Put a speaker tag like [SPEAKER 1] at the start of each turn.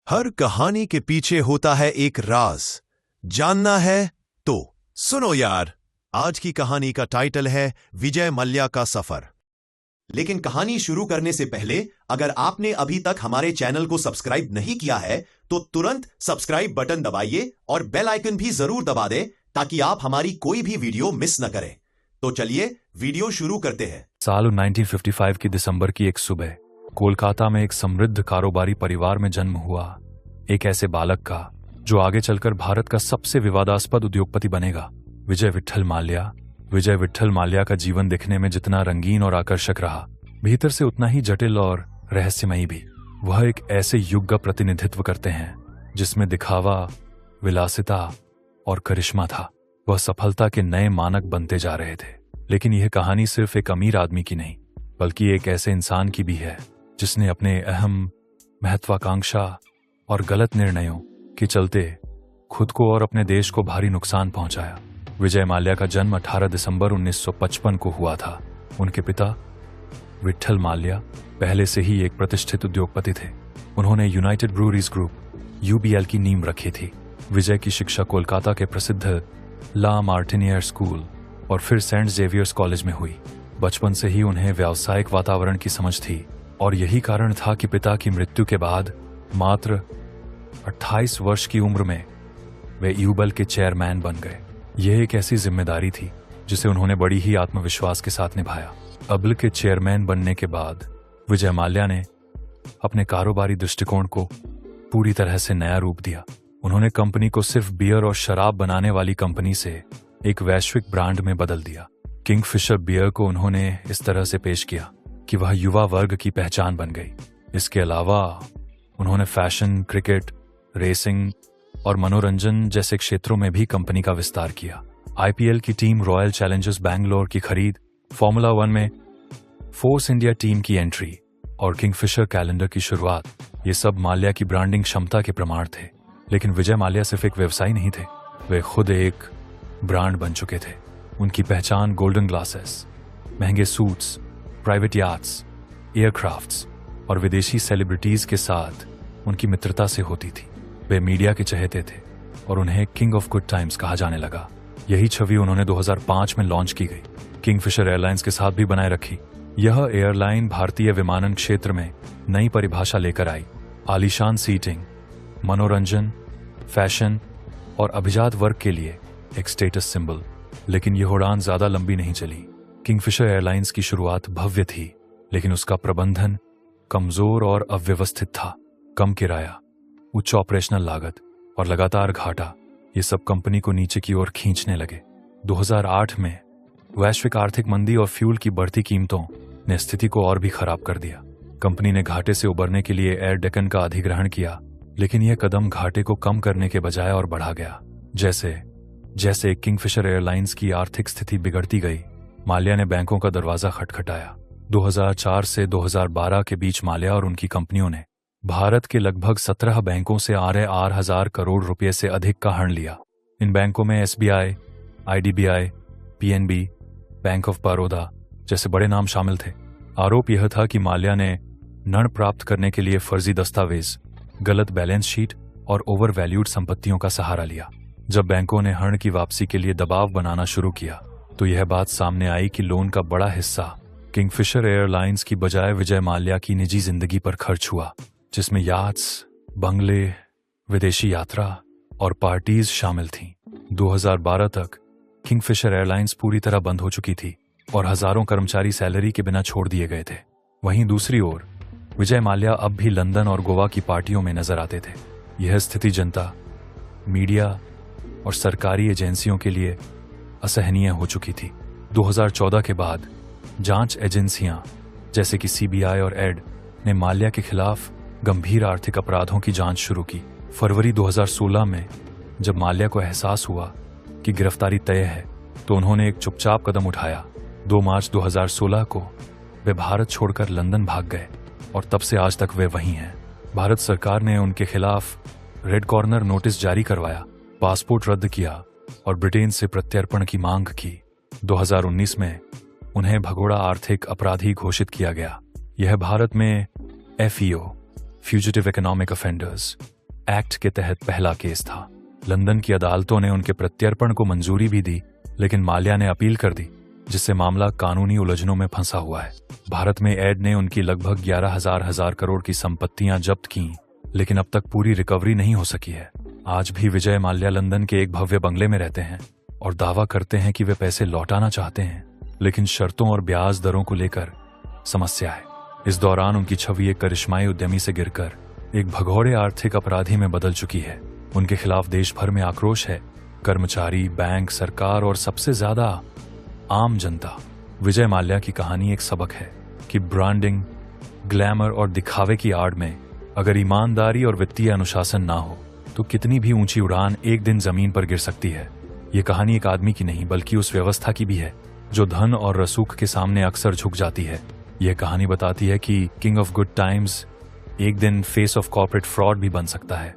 [SPEAKER 1] हर कहानी के पीछे होता है एक राज। जानना है तो सुनो यार। आज की कहानी का टाइटल है विजय माल्या का सफर। लेकिन कहानी शुरू करने से पहले अगर आपने अभी तक हमारे चैनल को सब्सक्राइब नहीं किया है तो तुरंत सब्सक्राइब बटन दबाइए और बेल आइकन भी जरूर दबा दें ताकि आप हमारी कोई भी वीडियो मिस न करें। तो चलिए वीडियो शुरू करते हैं।
[SPEAKER 2] साल 1955 की दिसंबर की एक सुबह कोलकाता में एक समृद्ध कारोबारी परिवार में जन्म हुआ, एक ऐसे बालक का जो आगे चलकर भारत का सबसे विवादास्पद उद्योगपति बनेगा। विजय विट्ठल माल्या का जीवन दिखने में जितना रंगीन और आकर्षक रहा, भीतर से उतना ही जटिल और रहस्यमयी भी। वह एक ऐसे युग का प्रतिनिधित्व करते हैं जिसमें दिखावा, विलासिता और करिश्मा था। वह सफलता के नए मानक बनते जा रहे थे। लेकिन यह कहानी सिर्फ एक अमीर आदमी की नहीं, बल्कि एक ऐसे इंसान की भी है जिसने अपने अहम, महत्वाकांक्षा और गलत निर्णयों के चलते खुद को और अपने देश को भारी नुकसान पहुंचाया। विजय माल्या का जन्म 18 दिसंबर 1955 को हुआ था। उनके पिता विट्ठल माल्या पहले से ही एक प्रतिष्ठित उद्योगपति थे। उन्होंने यूनाइटेड ब्रूअरीज ग्रुप (UBL) की नींव रखी थी। विजय की शिक्षा कोलकाता के प्रसिद्ध ला मार्टिनियर स्कूल और फिर सेंट जेवियर्स कॉलेज में हुई। बचपन से ही उन्हें व्यावसायिक वातावरण की समझ थी और यही कारण था कि पिता की मृत्यु के बाद मात्र 28 वर्ष की उम्र में वे UBL के चेयरमैन बन गए। यह एक ऐसी जिम्मेदारी थी जिसे उन्होंने बड़ी ही आत्मविश्वास के साथ निभाया। UBL के चेयरमैन बनने के बाद विजय माल्या ने अपने कारोबारी दृष्टिकोण को पूरी तरह से नया रूप दिया। उन्होंने कंपनी को सिर्फ बियर और शराब बनाने वाली कंपनी से एक वैश्विक ब्रांड में बदल दिया। किंगफिशर बियर को उन्होंने इस तरह से पेश किया कि वह युवा वर्ग की पहचान बन गई। इसके अलावा उन्होंने फैशन, क्रिकेट, रेसिंग और मनोरंजन जैसे क्षेत्रों में भी कंपनी का विस्तार किया। IPL की टीम रॉयल चैलेंजर्स बैंगलोर की खरीद, फॉर्मूला 1 में फोर्स इंडिया टीम की एंट्री और किंगफिशर कैलेंडर की शुरुआत, ये सब माल्या की ब्रांडिंग क्षमता के प्रमाण थे। लेकिन विजय माल्या सिर्फ एक व्यवसायी नहीं थे, वे खुद एक ब्रांड बन चुके थे। उनकी पहचान गोल्डन ग्लासेस, महंगे सूट्स, प्राइवेट याट्स, एयरक्राफ्ट्स और विदेशी सेलिब्रिटीज के साथ उनकी मित्रता से होती थी। वे मीडिया के चहेते थे और उन्हें किंग ऑफ गुड टाइम्स कहा जाने लगा। यही छवि उन्होंने 2005 में लॉन्च की गई किंगफिशर एयरलाइंस के साथ भी बनाए रखी। यह एयरलाइन भारतीय विमानन क्षेत्र में नई परिभाषा लेकर आई। आलीशान सीटिंग, मनोरंजन, फैशन और अभिजात वर्ग के लिए एक स्टेटस सिंबल। लेकिन यह उड़ान ज्यादा लंबी नहीं चली। किंगफिशर एयरलाइंस की शुरुआत भव्य थी, लेकिन उसका प्रबंधन कमजोर और अव्यवस्थित था। कम किराया, उच्च ऑपरेशनल लागत और लगातार घाटा, ये सब कंपनी को नीचे की ओर खींचने लगे। 2008 में वैश्विक आर्थिक मंदी और फ्यूल की बढ़ती कीमतों ने स्थिति को और भी खराब कर दिया। कंपनी ने घाटे से उबरने के लिए एयर डेक्कन का अधिग्रहण किया, लेकिन यह कदम घाटे को कम करने के बजाय और बढ़ा गया। जैसे किंगफिशर एयरलाइंस की आर्थिक स्थिति बिगड़ती गई, माल्या ने बैंकों का दरवाजा खटखटाया। 2004 से 2012 के बीच माल्या और उनकी कंपनियों ने भारत के लगभग 17 बैंकों से 8,000 करोड़ रुपए से अधिक का ऋण लिया। इन बैंकों में SBI, IDBI, PNB, bank of Baroda जैसे बड़े नाम शामिल थे। आरोप यह था कि माल्या ने ऋण प्राप्त करने के लिए फर्जी दस्तावेज, गलत बैलेंस शीट और ओवर वैल्यूड संपत्तियों का सहारा लिया। जब बैंकों ने ऋण की वापसी के लिए दबाव बनाना शुरू किया तो यह बात सामने आई कि लोन का बड़ा हिस्सा किंगफिशर एयरलाइंस की बजाय विजय माल्या की निजी जिंदगी पर खर्च हुआ, जिसमें याट्स, बंगले, विदेशी यात्रा और पार्टीज शामिल थीं। 2012 तक किंगफिशर एयरलाइंस पूरी तरह बंद हो चुकी थी और हजारों कर्मचारी सैलरी के बिना छोड़ दिए गए थे। वहीं दूसरी ओर विजय माल्या अब भी लंदन और गोवा की पार्टियों में नजर आते थे। यह स्थिति जनता, मीडिया और सरकारी एजेंसियों के लिए असहनीय हो चुकी थी। 2014 के बाद जांच एजेंसियां जैसे कि CBI और ED ने माल्या के खिलाफ गंभीर आर्थिक अपराधों की जांच शुरू की। फरवरी 2016 में जब माल्या को एहसास हुआ कि गिरफ्तारी तय है तो उन्होंने एक चुपचाप कदम उठाया। 2 मार्च 2016 को वे भारत छोड़कर लंदन भाग गए और तब से आज तक वे वहीं हैं। भारत सरकार ने उनके खिलाफ रेड कॉर्नर नोटिस जारी करवाया, पासपोर्ट रद्द किया और ब्रिटेन से प्रत्यर्पण की मांग की। 2019 में उन्हें भगोड़ा आर्थिक अपराधी घोषित किया गया। यह भारत में FEO fugitive economic offenders act के तहत पहला केस था। लंदन की अदालतों ने उनके प्रत्यर्पण को मंजूरी भी दी, लेकिन माल्या ने अपील कर दी, जिससे मामला कानूनी उलझनों में फंसा हुआ है। भारत में एड ने उनकी लगभग 11,000 करोड़ की संपत्तियां जब्त की, लेकिन अब तक पूरी रिकवरी नहीं हो सकी है। आज भी विजय माल्या लंदन के एक भव्य बंगले में रहते हैं और दावा करते हैं कि वे पैसे लौटाना चाहते हैं, लेकिन शर्तों और ब्याज दरों को लेकर समस्या है। इस दौरान उनकी छवि एक करिश्माई उद्यमी से गिरकर एक भगोड़े आर्थिक अपराधी में बदल चुकी है। उनके खिलाफ देश भर में आक्रोश है। कर्मचारी, बैंक, सरकार और सबसे ज्यादा आम जनता। विजय माल्या की कहानी एक सबक है कि ब्रांडिंग, ग्लैमर और दिखावे की आड़ में अगर ईमानदारी और वित्तीय अनुशासन ना हो तो कितनी भी ऊंची उड़ान एक दिन जमीन पर गिर सकती है। ये कहानी एक आदमी की नहीं बल्कि उस व्यवस्था की भी है जो धन और रसूख के सामने अक्सर झुक जाती है। यह कहानी बताती है कि किंग ऑफ गुड टाइम्स एक दिन फेस ऑफ कॉर्पोरेट फ्रॉड भी बन सकता है।